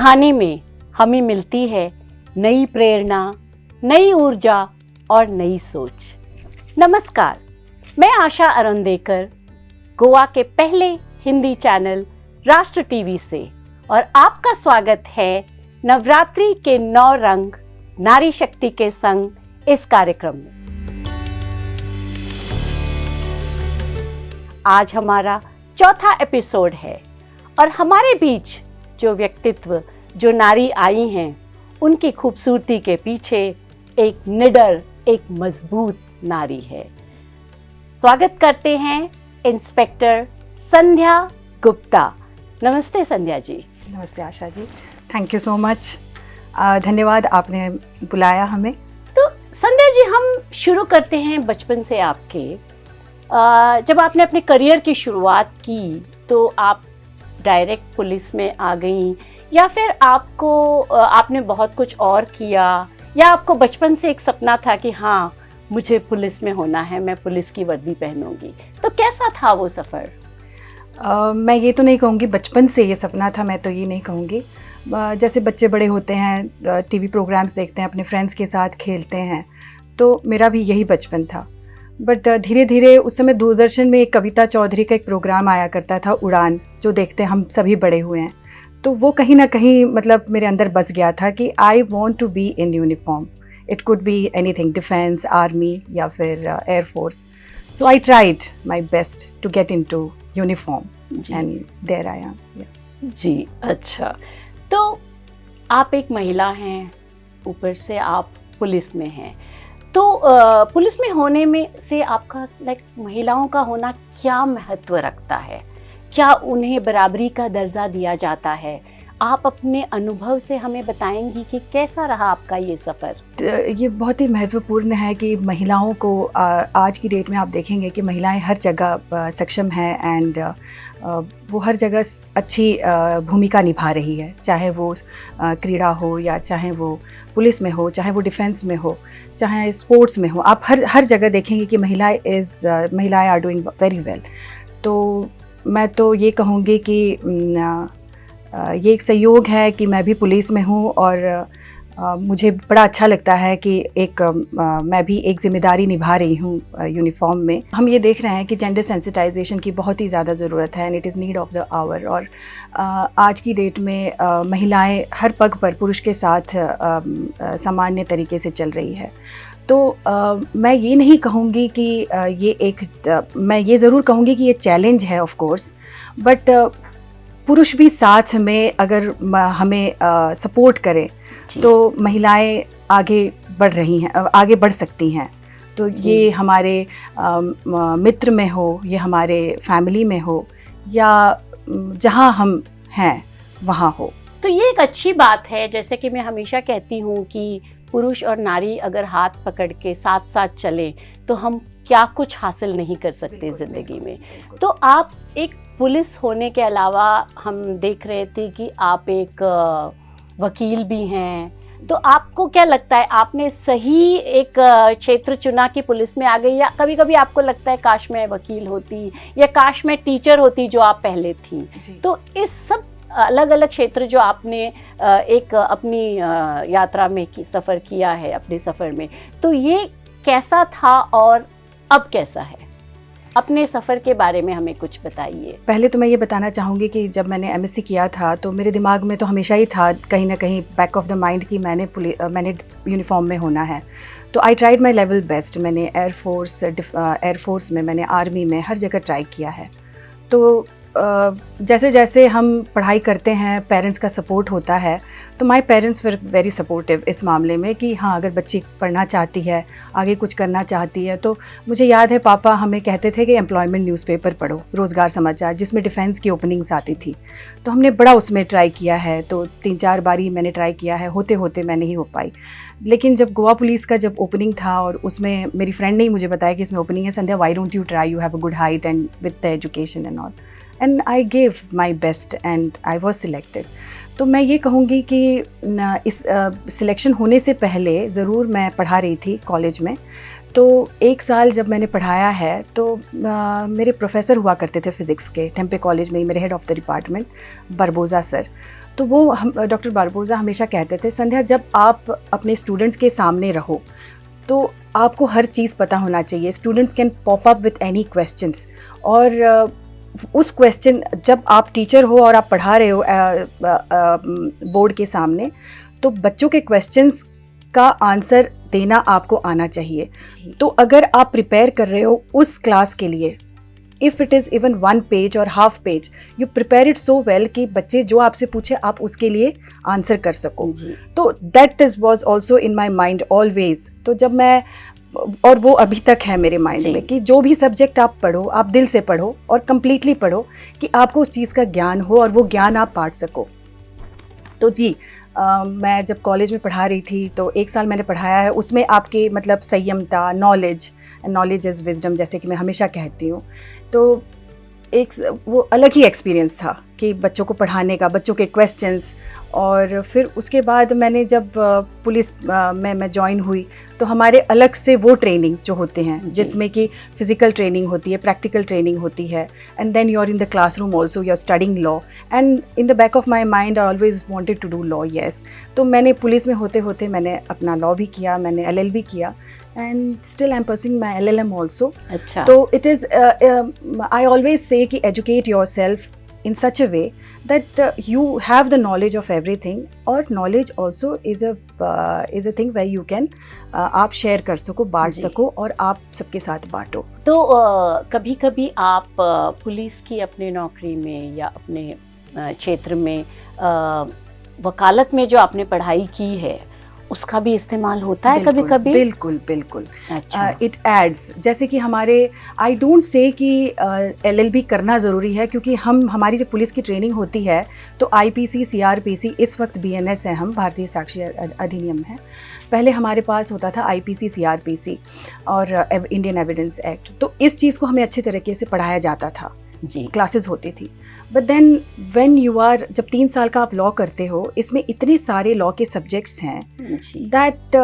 कहानी में हमें मिलती है नई प्रेरणा, नई ऊर्जा और नई सोच। नमस्कार, मैं आशा अरुणदेकर, गोवा के पहले हिंदी चैनल राष्ट्र टीवी से, और आपका स्वागत है नवरात्रि के 9 रंग नारी शक्ति के संग इस कार्यक्रम में। आज हमारा चौथा एपिसोड है और हमारे बीच जो व्यक्तित्व, जो नारी आई हैं, उनकी खूबसूरती के पीछे एक निडर, एक मजबूत नारी है। स्वागत करते हैं इंस्पेक्टर संध्या गुप्ता। नमस्ते संध्या जी। नमस्ते Asha ji, thank you so much. धन्यवाद, आपने बुलाया हमें। तो संध्या जी, हम शुरू करते हैं बचपन से आपके। जब आपने अपने करियर की शुरुआत की तो आप डायरेक्ट पुलिस में आ गई, या फिर आपने बहुत कुछ और किया, या आपको बचपन से एक सपना था कि हाँ मुझे पुलिस में होना है, मैं पुलिस की वर्दी पहनूंगी? तो कैसा था वो सफ़र? मैं ये तो नहीं कहूँगी बचपन से ये सपना था, मैं तो ये नहीं कहूँगी। जैसे बच्चे बड़े होते हैं, टीवी प्रोग्राम्स देखते हैं, अपने फ्रेंड्स के साथ खेलते हैं, तो मेरा भी यही बचपन था। बट धीरे धीरे उस समय दूरदर्शन में एक कविता चौधरी का एक प्रोग्राम आया करता था, उड़ान, जो देखते हम सभी बड़े हुए हैं। तो वो कहीं ना कहीं मतलब मेरे अंदर बस गया था कि I want to be in uniform. It could be anything, defence, army या फिर air force. So I tried my best to get into uniform and there I am. जी, अच्छा। तो आप एक महिला हैं, ऊपर से आप पुलिस में हैं, तो पुलिस में होने में से आपका महिलाओं का होना क्या महत्व रखता है? क्या उन्हें बराबरी का दर्जा दिया जाता है? आप अपने अनुभव से हमें बताएंगी कि कैसा रहा आपका ये सफ़र? ये बहुत ही महत्वपूर्ण है कि महिलाओं को आज की डेट में आप देखेंगे कि महिलाएं हर जगह सक्षम हैं एंड वो हर जगह अच्छी भूमिका निभा रही है, चाहे वो क्रीड़ा हो, या चाहे वो पुलिस में हो, चाहे वो डिफेंस में हो, चाहे स्पोर्ट्स में हो। आप हर जगह देखेंगे कि महिलाएं आर डूइंग वेरी वेल। तो मैं तो ये कहूँगी कि ये एक संयोग है कि मैं भी पुलिस में हूँ, और मुझे बड़ा अच्छा लगता है कि मैं भी एक जिम्मेदारी निभा रही हूँ यूनिफॉर्म में। हम ये देख रहे हैं कि जेंडर सेंसिटाइजेशन की बहुत ही ज़्यादा ज़रूरत है, and it is need of the hour. और आज की डेट में महिलाएं हर पग पर पुरुष के साथ सामान्य तरीके से चल रही है। तो मैं ये नहीं कहूँगी कि मैं ये ज़रूर कहूँगी कि ये चैलेंज है ऑफ कोर्स, बट पुरुष भी साथ में अगर हमें सपोर्ट करें तो महिलाएं आगे बढ़ रही हैं, आगे बढ़ सकती हैं। तो ये हमारे मित्र में हो, ये हमारे फैमिली में हो, या जहाँ हम हैं वहाँ हो। तो ये एक अच्छी बात है। जैसे कि मैं हमेशा कहती हूँ कि पुरुष और नारी अगर हाथ पकड़ के साथ साथ चलें तो हम क्या कुछ हासिल नहीं कर सकते ज़िंदगी में। तो आप एक पुलिस होने के अलावा हम देख रहे थे कि आप एक वकील भी हैं, तो आपको क्या लगता है, आपने सही एक क्षेत्र चुना कि पुलिस में आ गई, या कभी कभी आपको लगता है काश मैं वकील होती या काश मैं टीचर होती जो आप पहले थी? तो इस सब अलग अलग क्षेत्र जो आपने एक अपनी यात्रा में सफ़र किया है, अपने सफ़र में, तो ये कैसा था और अब कैसा है? अपने सफ़र के बारे में हमें कुछ बताइए। पहले तो मैं ये बताना चाहूँगी कि जब मैंने एमएससी किया था तो मेरे दिमाग में तो हमेशा ही था कहीं ना कहीं बैक ऑफ द माइंड कि मैंने यूनिफॉर्म में होना है। तो आई ट्राइड माई लेवल बेस्ट। मैंने एयरफोर्स में, मैंने आर्मी में, हर जगह ट्राई किया है। तो जैसे जैसे हम पढ़ाई करते हैं, पेरेंट्स का सपोर्ट होता है, तो my parents were very supportive इस मामले में कि हाँ, अगर बच्ची पढ़ना चाहती है, आगे कुछ करना चाहती है। तो मुझे याद है पापा हमें कहते थे कि एम्प्लॉयमेंट न्यूज़पेपर पढ़ो, रोज़गार समाचार, जिसमें डिफेंस की ओपनिंग्स आती थी। तो हमने बड़ा उसमें ट्राई किया है। तो 3-4 बारी मैंने ट्राई किया है, होते होते मैं नहीं हो पाई। लेकिन जब गोवा पुलिस का जब ओपनिंग था, और उसमें मेरी फ्रेंड ने ही मुझे बताया कि इसमें ओपनिंग है, Sandhya why don't you try, you have a good height and with the education and all, and I gave my best and I was selected. तो मैं ये कहूँगी कि इस सिलेक्शन होने से पहले ज़रूर मैं पढ़ा रही थी कॉलेज में, तो एक साल जब मैंने पढ़ाया है तो मेरे प्रोफेसर हुआ करते थे फ़िज़िक्स के, टेम्पे कॉलेज में ही मेरे head of the department Barboza sir. तो वो डॉक्टर बारबोज़ा हमेशा कहते थे, संध्या जब आप अपने स्टूडेंट्स के सामने रहो तो आपको हर चीज़ पता होना चाहिए। Students can pop up with any questions, और उस क्वेश्चन जब आप टीचर हो और आप पढ़ा रहे हो बोर्ड के सामने, तो बच्चों के क्वेश्चंस का आंसर देना आपको आना चाहिए। तो अगर आप प्रिपेयर कर रहे हो उस क्लास के लिए, if it is even 1 page और half page, you prepare it so well कि बच्चे जो आपसे पूछे आप उसके लिए आंसर कर सको। तो that is was also in my mind always. तो जब मैं, और वो अभी तक है मेरे माइंड में, कि जो भी सब्जेक्ट आप पढ़ो आप दिल से पढ़ो और कम्प्लीटली पढ़ो कि आपको उस चीज़ का ज्ञान हो और वो ज्ञान आप बांट सको। तो जी, मैं जब कॉलेज में पढ़ा रही थी तो 1 साल मैंने पढ़ाया है, उसमें आपके मतलब संयमता, नॉलेज इज़ विजडम, जैसे कि मैं हमेशा कहती हूँ। तो वो अलग ही एक्सपीरियंस था कि बच्चों को पढ़ाने का, बच्चों के क्वेश्चंस। और फिर उसके बाद मैंने जब पुलिस में मैं ज्वाइन हुई तो हमारे अलग से वो ट्रेनिंग जो होते हैं, जिसमें कि फ़िज़िकल ट्रेनिंग होती है, प्रैक्टिकल ट्रेनिंग होती है, and then you are in the classroom also, you are studying law, and in the back of my mind I always wanted to do law. Yes, तो मैंने पुलिस में होते होते मैंने अपना लॉ भी किया, मैंने LLB किया, and still I'm pursuing my LLM also. अच्छा। तो it is I always say कि educate yourself in such a way that you have the knowledge of everything, और knowledge also is a thing where you can आप share कर सको, बांट सको, और आप सबके साथ बांटो। तो कभी कभी आप पुलिस की अपने नौकरी में या अपने क्षेत्र में वकालत में जो आपने पढ़ाई की है उसका भी इस्तेमाल होता है कभी कभी? बिल्कुल बिल्कुल। अच्छा। इट एड्स, जैसे कि हमारे, आई डोंट से कि LLB करना ज़रूरी है, क्योंकि हमारी जब पुलिस की ट्रेनिंग होती है तो IPC, CRPC, इस वक्त BNS है, हम भारतीय साक्ष्य अधिनियम है, पहले हमारे पास होता था IPC, CRPC और इंडियन एविडेंस एक्ट। तो इस चीज़ को हमें अच्छे तरीके से पढ़ाया जाता था जी, क्लासेस होती थी। But then when you are, जब 3 साल का आप लॉ करते हो, इसमें इतने सारे लॉ के सब्जेक्ट्स हैं दैट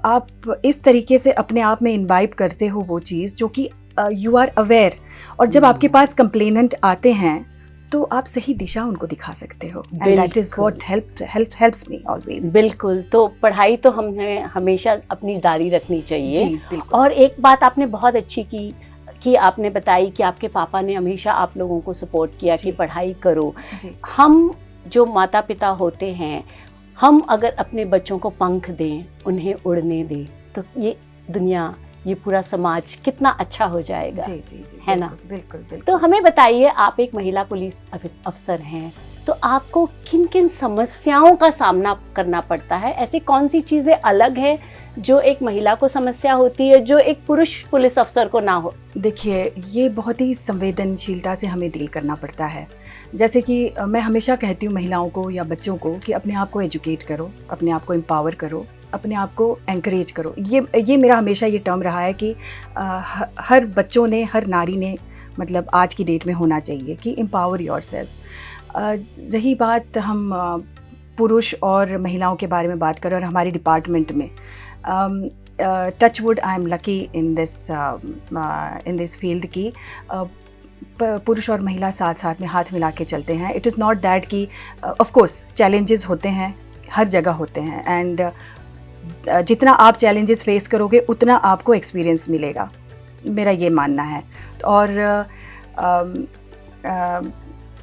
आप इस तरीके से अपने आप में इन्वाइब करते हो वो चीज़ जो कि यू आर अवेयर, और जब आपके पास कंप्लेनेंट आते हैं तो आप सही दिशा उनको दिखा सकते हो, and that is what helps me always. बिल्कुल। तो पढ़ाई तो हमें हमेशा अपनी जारी रखनी चाहिए। जी, बिल्कुल। और एक बात आपने बहुत अच्छी की कि आपने बताई कि आपके पापा ने हमेशा आप लोगों को सपोर्ट किया कि पढ़ाई करो। जी। हम जो माता पिता होते हैं, हम अगर अपने बच्चों को पंख दें, उन्हें उड़ने दें, तो ये दुनिया, ये पूरा समाज कितना अच्छा हो जाएगा। जी जी जी, है ना? बिल्कुल बिल्कुल। तो हमें बताइए, आप एक महिला पुलिस अफसर हैं, तो आपको किन किन समस्याओं का सामना करना पड़ता है? ऐसी कौन सी चीज़ें अलग हैं जो एक महिला को समस्या होती है जो एक पुरुष पुलिस अफसर को ना हो? देखिए, ये बहुत ही संवेदनशीलता से हमें डील करना पड़ता है। जैसे कि मैं हमेशा कहती हूँ महिलाओं को या बच्चों को कि अपने आप को एजुकेट करो, अपने आप को एम्पावर करो, अपने आप को एनकरेज करो। ये मेरा हमेशा ये टर्म रहा है कि हर बच्चों ने, हर नारी ने, मतलब आज की डेट में होना चाहिए कि एम्पावर योरसेल्फ। रही बात हम पुरुष और महिलाओं के बारे में बात करें, और हमारे डिपार्टमेंट में touch wood, I am lucky in this field की पुरुष और महिला साथ साथ में हाथ मिला के चलते हैं। इट इज़ नॉट दैट कि ऑफ कोर्स चैलेंजेस होते हैं, हर जगह होते हैं, एंड जितना आप चैलेंजेस फेस करोगे उतना आपको एक्सपीरियंस मिलेगा, मेरा ये मानना है। और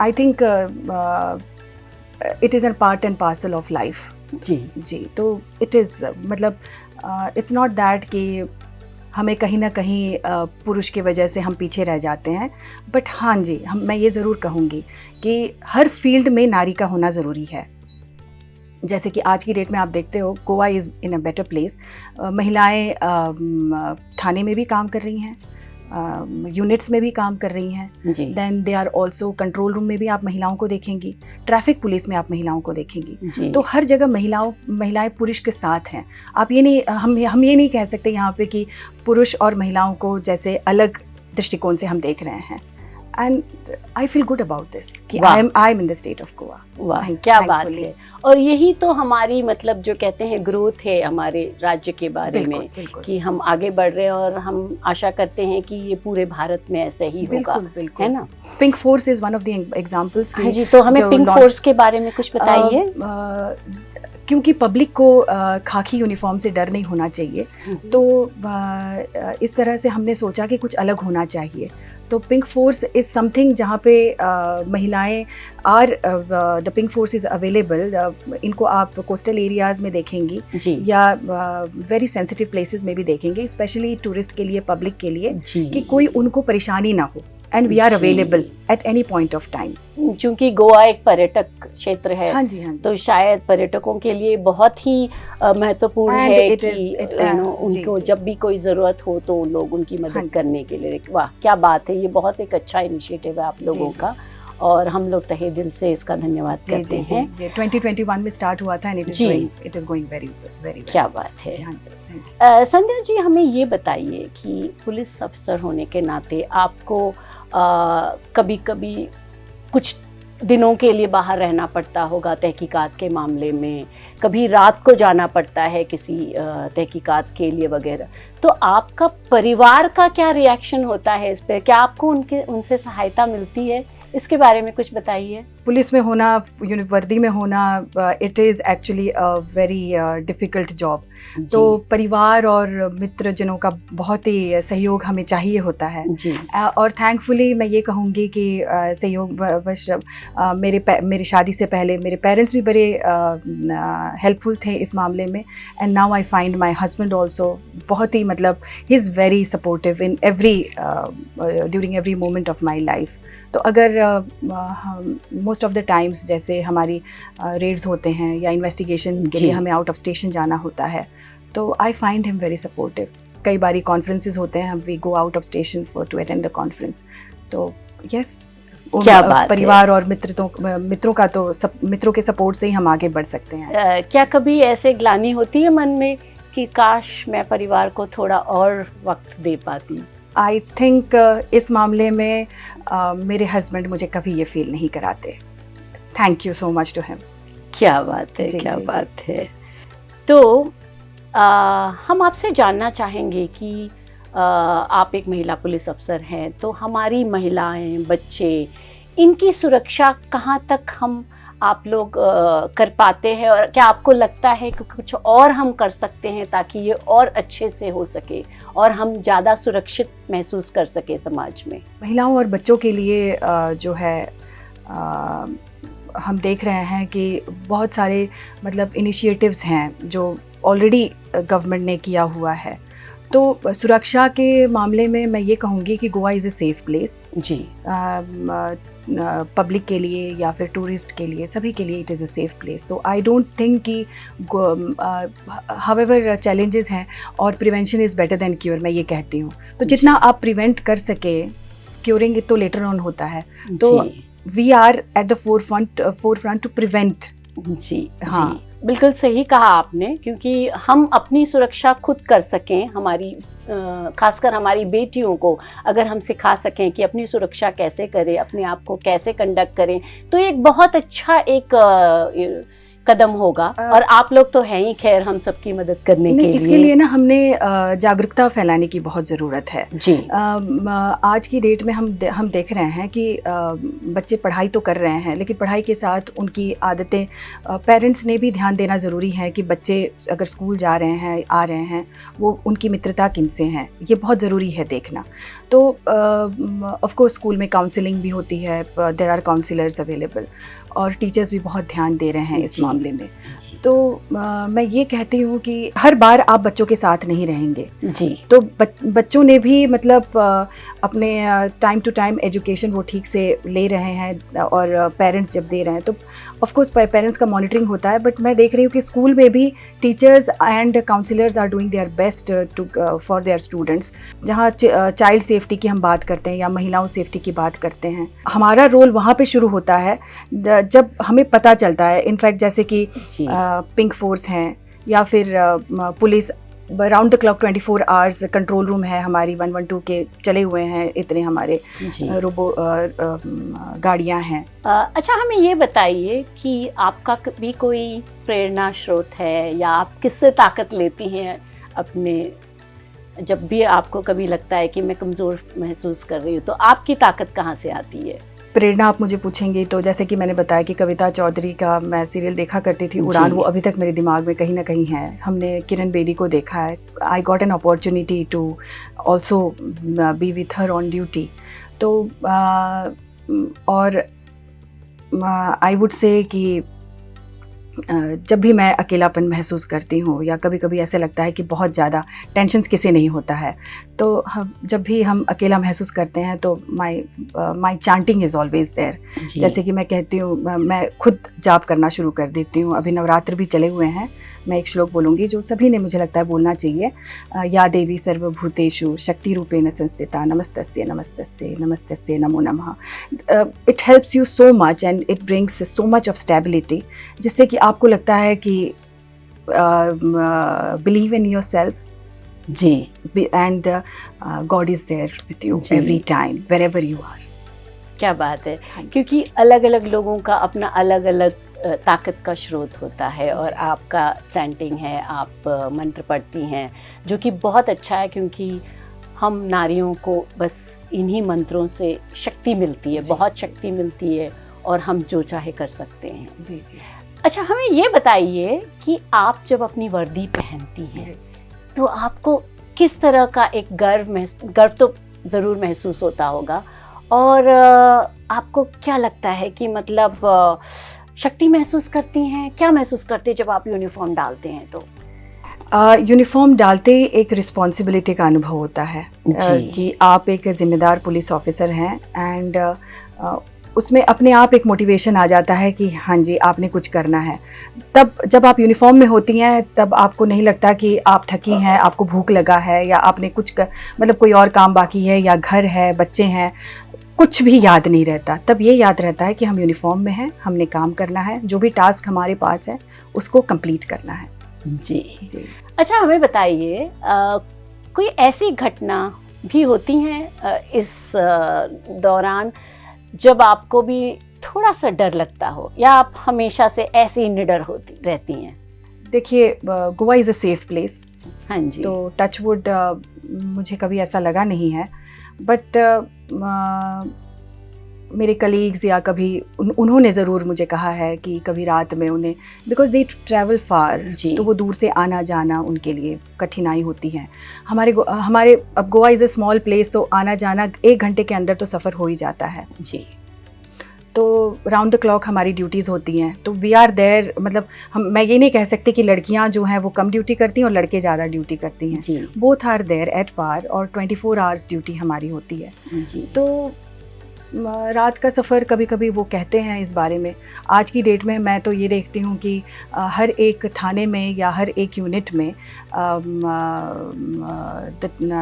I think it is an part and parcel of life. जी, तो इट इज़, मतलब इट्स नॉट दैट कि हमें कहीं ना कहीं पुरुष की वजह से हम पीछे रह जाते हैं। बट हाँ जी, मैं ये ज़रूर कहूँगी कि हर फील्ड में नारी का होना ज़रूरी है। जैसे कि आज की डेट में आप देखते हो, Goa is in a better place. महिलाएं थाने में भी काम कर रही हैं, यूनिट्स में भी काम कर रही हैं। Then they are also control room में भी आप महिलाओं को देखेंगी, ट्रैफिक पुलिस में आप महिलाओं को देखेंगी। तो हर जगह महिलाएं पुरुष के साथ हैं। आप ये नहीं, हम ये नहीं कह सकते यहाँ पे कि पुरुष और महिलाओं को जैसे अलग दृष्टिकोण से हम देख रहे हैं। and I feel good about this कि वाह। I am in the state of Goa. वाह, Thank- क्या बात thankfully. है। और यही तो हमारी मतलब जो कहते हैं ग्रोथ है हमारे राज्य के बारे बिल्कुल में, बिल्कुल कि हम आगे बढ़ रहे हैं और हम आशा करते हैं कि ये पूरे भारत में ऐसे ही होगा, बिल्कुल है बिल्कुल ना। Pink force is one of the examples हाँ जी, तो हमें जो पिंक launch- फोर्स के बारे में कुछ बताइए। क्योंकि पब्लिक को खाकी यूनिफॉर्म से डर नहीं होना चाहिए, तो इस तरह से हमने सोचा कि कुछ अलग होना चाहिए। तो पिंक फोर्स इज़ समथिंग जहाँ पे महिलाएं are the pink force is available. इनको आप कोस्टल एरियाज़ में देखेंगी जी या वेरी सेंसिटिव प्लेसेस में भी देखेंगे, स्पेशली टूरिस्ट के लिए, पब्लिक के लिए, जी, कि कोई उनको परेशानी ना हो, एंड वी आर जी। Available at any point of time. क्योंकि गोवा एक पर्यटक क्षेत्र है, हाँ जी हाँ जी। तो शायद पर्यटकों के लिए बहुत ही महत्वपूर्ण And है it कि is- it- उनको जी। जब भी कोई ज़रूरत हो तो लोग उनकी हाँ मदद जी। करने के लिए। वाह, क्या बात है, ये बहुत एक अच्छा इनिशिएटिव है आप लोगों जी। का, और हम लोग तहे दिल से इसका धन्यवाद जी करते जी जी, हैं। ये 2021 में स्टार्ट हुआ था, एंड जी। It is going very very क्या बात है। हाँ जी, thank you. संध्या जी, हमें ये बताइए कि पुलिस अफसर होने के नाते आपको कभी कभी कुछ दिनों के लिए बाहर रहना पड़ता होगा तहकीकात के मामले में, कभी रात को जाना पड़ता है किसी तहकीकात के लिए वगैरह, तो आपका परिवार का क्या रिएक्शन होता है इस पर? क्या आपको उनसे सहायता मिलती है? इसके बारे में कुछ बताइए। पुलिस में होना, वर्दी में होना, it is actually a very difficult job. तो परिवार और मित्रजनों का बहुत ही सहयोग हमें चाहिए होता है, जी और थैंकफुली मैं ये कहूँगी कि सहयोगवश मेरी शादी से पहले मेरे पेरेंट्स भी बड़े हेल्पफुल थे इस मामले में, and now I find my husband also बहुत ही, मतलब he is very supportive in every during every moment of my life. तो अगर मोस्ट ऑफ द टाइम्स जैसे हमारी रेड्स होते हैं या इन्वेस्टिगेशन के जी। लिए हमें आउट ऑफ स्टेशन जाना होता है, तो I find him very supportive. कई बारी कॉन्फ्रेंसेस होते हैं, हम we go out of station for to attend the conference. तो यस, क्या बात है। परिवार और मित्रों का तो मित्रों के सपोर्ट से ही हम आगे बढ़ सकते हैं। क्या कभी ऐसे ग्लानि होती है मन में कि काश मैं परिवार को थोड़ा और वक्त दे पाती? आई थिंक इस मामले में मेरे हस्बैंड मुझे कभी ये फील नहीं कराते। Thank you so much to him. क्या बात है, जी, क्या जी, जी। बात है। तो हम आपसे जानना चाहेंगे कि आप एक महिला पुलिस अफसर हैं, तो हमारी महिलाएं, बच्चे, इनकी सुरक्षा कहाँ तक हम आप लोग कर पाते हैं, और क्या आपको लगता है कि कुछ और हम कर सकते हैं ताकि ये और अच्छे से हो सके और हम ज़्यादा सुरक्षित महसूस कर सके समाज में? महिलाओं और बच्चों के लिए जो है हम देख रहे हैं कि बहुत सारे मतलब इनिशिएटिव्स हैं जो ऑलरेडी गवर्नमेंट ने किया हुआ है। तो सुरक्षा के मामले में मैं ये कहूँगी कि Goa is a safe place. जी पब्लिक के लिए या फिर टूरिस्ट के लिए, सभी के लिए it is a safe place. तो आई डोंट थिंक कि हावेवर चैलेंजेस हैं, और prevention is better than cure, मैं ये कहती हूँ। तो जितना आप प्रिवेंट कर सके, क्योरिंग तो लेटर ऑन होता है। तो जी we are at the forefront to prevent. जी हाँ। जी, बिल्कुल सही कहा आपने, क्योंकि हम अपनी सुरक्षा खुद कर सकें, हमारी खासकर हमारी बेटियों को अगर हम सिखा सकें कि अपनी सुरक्षा कैसे करें, अपने आप को कैसे कंडक्ट करें, तो एक बहुत अच्छा एक कदम होगा। और आप लोग तो हैं ही, खैर, हम सबकी मदद करने के लिए। इसके लिए ना हमने जागरूकता फैलाने की बहुत ज़रूरत है। जी आज की डेट में हम देख रहे हैं कि बच्चे पढ़ाई तो कर रहे हैं, लेकिन पढ़ाई के साथ उनकी आदतें, पेरेंट्स ने भी ध्यान देना ज़रूरी है कि बच्चे अगर स्कूल जा रहे हैं, आ रहे हैं, वो उनकी मित्रता किनसे हैं, ये बहुत ज़रूरी है देखना। तो ऑफ कोर्स स्कूल में काउंसलिंग भी होती है, देयर आर काउंसलर्स अवेलेबल, और टीचर्स भी बहुत ध्यान दे रहे हैं इस मामले में। तो मैं ये कहती हूँ कि हर बार आप बच्चों के साथ नहीं रहेंगे। जी तो बच्चों ने भी मतलब अपने टाइम टू टाइम एजुकेशन वो ठीक से ले रहे हैं, और पेरेंट्स जब दे रहे हैं तो ऑफ कोर्स पेरेंट्स का मॉनिटरिंग होता है। बट मैं देख रही हूँ कि स्कूल में भी teachers and counsellors are doing their best to for their students. जहाँ चाइल्ड सेफ्टी की हम बात करते हैं या महिलाओं सेफ्टी की बात करते हैं, हमारा रोल वहाँ पे शुरू होता है जब हमें पता चलता है। इनफैक्ट जैसे कि पिंक फोर्स हैं या फिर police round the clock 24 hours control room है हमारी, 112 के चले हुए हैं, इतने हमारे रोबो गाड़ियाँ हैं। अच्छा, हमें ये बताइए कि आपका भी कोई प्रेरणा स्रोत है या आप किससे ताकत लेती हैं अपने, जब भी आपको कभी लगता है कि मैं कमज़ोर महसूस कर रही हूँ, तो आपकी ताकत कहाँ से आती है? प्रेरणा आप मुझे पूछेंगे तो जैसे कि मैंने बताया कि कविता चौधरी का मैं सीरियल देखा करती थी, उड़ान, वो अभी तक मेरे दिमाग में कहीं ना कहीं है। हमने किरण बेदी को देखा है, I got an opportunity to also be with her on duty. तो और आई वुड से कि जब भी मैं अकेलापन महसूस करती हूँ या कभी कभी ऐसे लगता है कि बहुत ज़्यादा टेंशन्स किसे नहीं होता है, तो जब भी हम अकेला महसूस करते हैं तो माई चांटिंग इज़ ऑलवेज देयर। जैसे कि मैं कहती हूँ, मैं खुद जाप करना शुरू कर देती हूँ। अभी नवरात्र भी चले हुए हैं, मैं एक श्लोक बोलूँगी जो सभी ने मुझे लगता है बोलना चाहिए। या देवी सर्वभूतेषु शक्ति रूपेण संस्थिता नमस्तस्ये नमस्तस्ये नमस्तस्ये नमो नमः। It helps you so much and it brings so much of stability, जिससे कि आपको लगता है कि बिलीव इन योर सेल्फ जी, and God is there with you every time wherever you are. क्या बात है, क्योंकि अलग अलग लोगों का अपना अलग अलग ताकत का स्रोत होता है, और आपका चैंटिंग है, आप मंत्र पढ़ती हैं, जो कि बहुत अच्छा है, क्योंकि हम नारियों को बस इन्हीं मंत्रों से शक्ति मिलती है, बहुत शक्ति मिलती है, और हम जो चाहे कर सकते हैं। जी जी। अच्छा, हमें ये बताइए कि आप जब अपनी वर्दी पहनती हैं तो आपको किस तरह का एक गर्व तो ज़रूर महसूस होता होगा, और आपको क्या लगता है कि मतलब शक्ति महसूस करती हैं, क्या महसूस करते हैं जब आप यूनिफॉर्म डालते हैं? तो यूनिफॉर्म डालते ही एक रिस्पॉन्सिबिलिटी का अनुभव होता है कि आप एक ज़िम्मेदार पुलिस ऑफिसर हैं, एंड उसमें अपने आप एक मोटिवेशन आ जाता है कि हाँ जी, आपने कुछ करना है। तब जब आप यूनिफॉर्म में होती हैं तब आपको नहीं लगता कि आप थकी हैं, आपको भूख लगा है, या आपने कुछ मतलब कोई और काम बाकी है, या घर है, बच्चे हैं, कुछ भी याद नहीं रहता। तब ये याद रहता है कि हम यूनिफॉर्म में हैं, हमने काम करना है, जो भी टास्क हमारे पास है उसको कंप्लीट करना है। जी जी। अच्छा, हमें बताइए कोई ऐसी घटना भी होती हैं इस दौरान जब आपको भी थोड़ा सा डर लगता हो, या आप हमेशा से ऐसी ही निडर होती रहती हैं? देखिए, Goa is a safe place. हाँ जी। तो टचवुड मुझे कभी ऐसा लगा नहीं है, बट मेरे कलीग्स या कभी उन्होंने ज़रूर मुझे कहा है कि कभी रात में उन्हें, बिकॉज दे ट्रैवल फार, तो वो दूर से आना जाना उनके लिए कठिनाई होती है। हमारे अब Goa is a small place, तो आना जाना 1 घंटे के अंदर तो सफ़र हो ही जाता है जी। तो राउंड द क्लॉक हमारी ड्यूटीज़ होती हैं, तो वी आर देयर। मतलब मैं ये नहीं कह सकती कि लड़कियां जो हैं वो कम ड्यूटी करती हैं और लड़के ज़्यादा ड्यूटी करती हैं। Both are there at par, और 24 आवर्स ड्यूटी हमारी होती है जी। तो रात का सफ़र कभी कभी वो कहते हैं इस बारे में। आज की डेट में मैं तो ये देखती हूँ कि हर एक थाने में या हर एक यूनिट में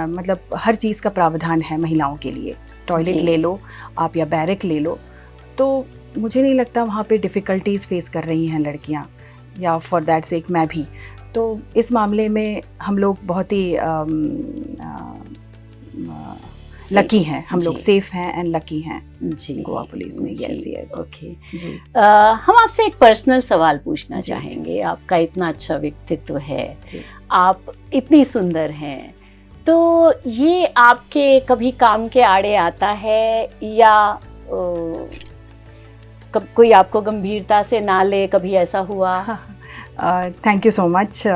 मतलब हर चीज़ का प्रावधान है महिलाओं के लिए। टॉयलेट ले लो आप या बैरक ले लो, तो मुझे नहीं लगता वहाँ पे डिफ़िकल्टीज़ फेस कर रही हैं लड़कियाँ, या फॉर दैट सेक मैं भी। तो इस मामले में हम लोग बहुत ही लकी हैं, हम लोग सेफ हैं एंड लकी हैं जी गोवा पुलिस में। Yes yes. ओके जी। हम आपसे एक पर्सनल सवाल पूछना चाहेंगे। आपका इतना अच्छा व्यक्तित्व है, आप इतनी सुंदर हैं, तो ये आपके कभी काम के आड़े आता है, या कब कोई आपको गंभीरता से ना ले, कभी ऐसा हुआ? Thank you so much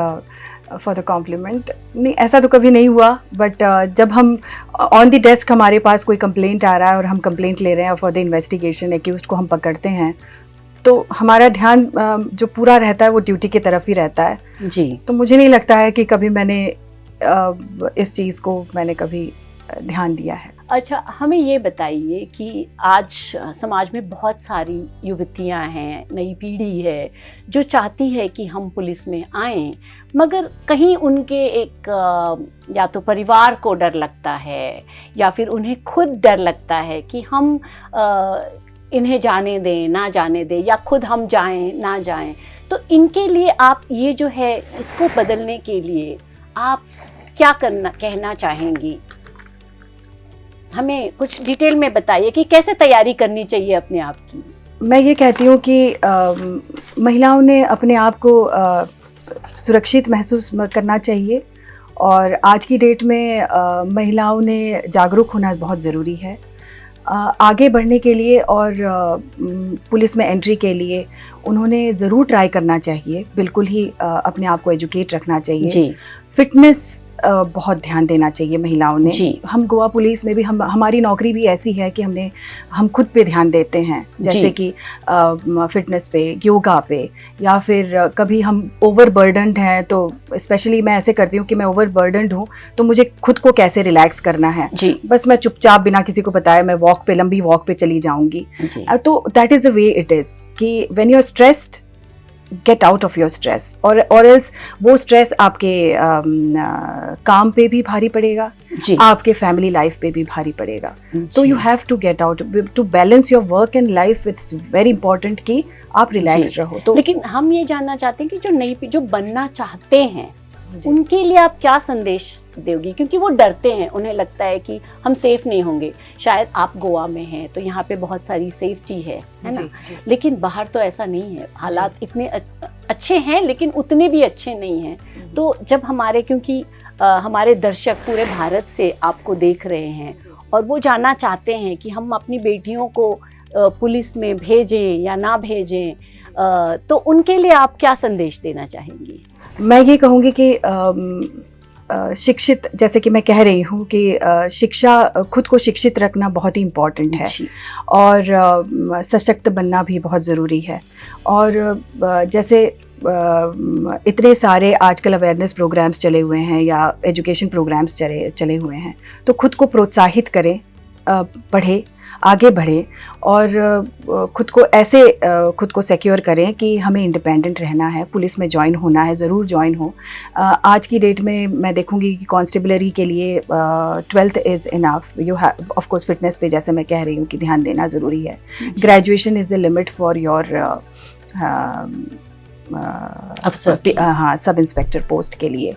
for the compliment. नहीं, ऐसा तो कभी नहीं हुआ, बट जब हम ऑन द डेस्क हमारे पास कोई कंप्लेंट आ रहा है और हम कंप्लेंट ले रहे हैं फॉर द इन्वेस्टिगेशन, एक्यूज्ड को हम पकड़ते हैं, तो हमारा ध्यान जो पूरा रहता है वो ड्यूटी की तरफ ही रहता है जी। तो मुझे नहीं लगता है कि कभी मैंने इस चीज़ को मैंने कभी ध्यान दिया है। अच्छा, हमें ये बताइए कि आज समाज में बहुत सारी युवतियां हैं, नई पीढ़ी है जो चाहती है कि हम पुलिस में आएं, मगर कहीं उनके एक या तो परिवार को डर लगता है, या फिर उन्हें खुद डर लगता है कि हम इन्हें जाने दें ना जाने दें, या खुद हम जाएं ना जाएं। तो इनके लिए आप ये जो है इसको बदलने के लिए आप क्या कहना चाहेंगी? हमें कुछ डिटेल में बताइए कि कैसे तैयारी करनी चाहिए अपने आप की। मैं ये कहती हूँ कि महिलाओं ने अपने आप को सुरक्षित महसूस करना चाहिए, और आज की डेट में महिलाओं ने जागरूक होना बहुत ज़रूरी है आगे बढ़ने के लिए, और पुलिस में एंट्री के लिए उन्होंने ज़रूर ट्राई करना चाहिए, बिल्कुल ही अपने आप को एजुकेट रखना चाहिए जी। फिटनेस बहुत ध्यान देना चाहिए महिलाओं ने जी। हम गोवा पुलिस में भी हमारी नौकरी भी ऐसी है कि हम खुद पे ध्यान देते हैं, जैसे कि फिटनेस पे, योगा पे, या फिर कभी हम ओवरबर्डनड हैं तो स्पेशली मैं ऐसे करती हूँ कि मैं ओवरबर्डनड हूँ तो मुझे खुद को कैसे रिलैक्स करना है जी। बस मैं चुपचाप बिना किसी को बताए मैं लंबी वॉक पे चली जाऊंगी। तो that is the way it is कि when you are stressed, get out of your stress, और एल्स वो स्ट्रेस आपके काम पे भी भारी पड़ेगा, आपके फैमिली लाइफ पे भी भारी पड़ेगा। तो you have to get out to balance your work and life. It's very important कि आप रिलैक्स्ड रहो। तो लेकिन हम ये जानना चाहते हैं कि जो बनना चाहते हैं उनके लिए आप क्या संदेश दोगी? क्योंकि वो डरते हैं, उन्हें लगता है कि हम सेफ नहीं होंगे। शायद आप गोवा में हैं तो यहाँ पे बहुत सारी सेफ्टी है ना? जी। लेकिन बाहर तो ऐसा नहीं है, हालात इतने अच्छे हैं लेकिन उतने भी अच्छे नहीं हैं। तो जब क्योंकि हमारे दर्शक पूरे भारत से आपको देख रहे हैं और वो जानना चाहते हैं कि हम अपनी बेटियों को पुलिस में भेजें या ना भेजें, तो उनके लिए आप क्या संदेश देना चाहेंगी? मैं ये कहूँगी कि शिक्षित, जैसे कि मैं कह रही हूँ कि शिक्षा, खुद को शिक्षित रखना बहुत ही इम्पॉर्टेंट है, और सशक्त बनना भी बहुत ज़रूरी है। और जैसे इतने सारे आजकल अवेयरनेस प्रोग्राम्स चले हुए हैं या एजुकेशन प्रोग्राम्स चले हुए हैं, तो खुद को प्रोत्साहित करें, पढ़े, आगे बढ़े, और खुद को सिक्योर करें कि हमें इंडिपेंडेंट रहना है, पुलिस में ज्वाइन होना है, ज़रूर ज्वाइन हो। आज की डेट में मैं देखूंगी कि कांस्टेबलरी के लिए 12th is enough. You have of course fitness पे, जैसे मैं कह रही हूँ कि ध्यान देना ज़रूरी है। Graduation is the limit for your हाँ, सब इंस्पेक्टर पोस्ट के लिए।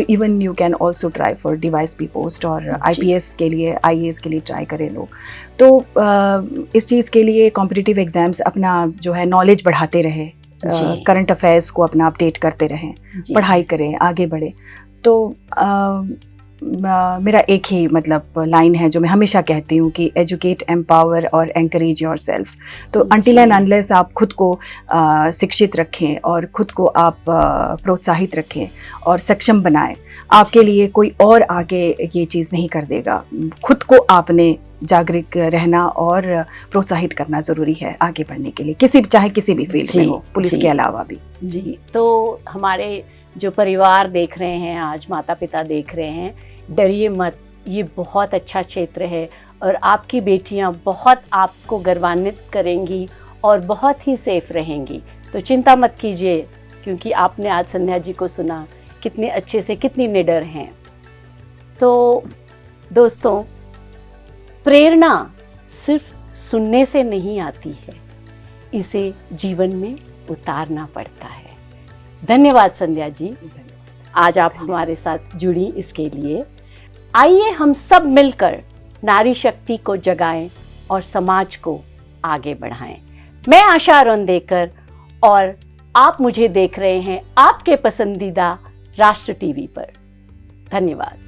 Even you can also try for DYSP post, और IPS के लिए, IAS के लिए ट्राई करें लोग। तो इस चीज़ के लिए कॉम्पिटिटिव एग्ज़ाम्स अपना जो है नॉलेज बढ़ाते रहे, करंट अफेयर्स को अपना अपडेट करते रहें, पढ़ाई करें, आगे बढ़े। तो मेरा एक ही लाइन है जो मैं हमेशा कहती हूँ कि एजुकेट, एम्पावर और एनकरेज योर सेल्फ। तो अनटिल एंड अनलेस आप खुद को शिक्षित रखें और खुद को आप प्रोत्साहित रखें और सक्षम बनाएं, आपके लिए कोई और आगे ये चीज़ नहीं कर देगा। खुद को आपने जागरूक रहना और प्रोत्साहित करना ज़रूरी है आगे बढ़ने के लिए, चाहे किसी भी फील्ड में हो, पुलिस के अलावा भी। जी। तो हमारे जो परिवार देख रहे हैं आज, माता पिता देख रहे हैं, डरिए मत, ये बहुत अच्छा क्षेत्र है और आपकी बेटियां बहुत आपको गौरवान्वित करेंगी और बहुत ही सेफ रहेंगी। तो चिंता मत कीजिए, क्योंकि आपने आज संध्या जी को सुना कितने अच्छे से, कितनी निडर हैं। तो दोस्तों, प्रेरणा सिर्फ सुनने से नहीं आती है, इसे जीवन में उतारना पड़ता है। धन्यवाद संध्या जी, आज आप हमारे साथ जुड़ी इसके लिए। आइए हम सब मिलकर नारी शक्ति को जगाएं और समाज को आगे बढ़ाएं। मैं आशा रोंदेकर और आप मुझे देख रहे हैं आपके पसंदीदा राष्ट्र टीवी पर। धन्यवाद।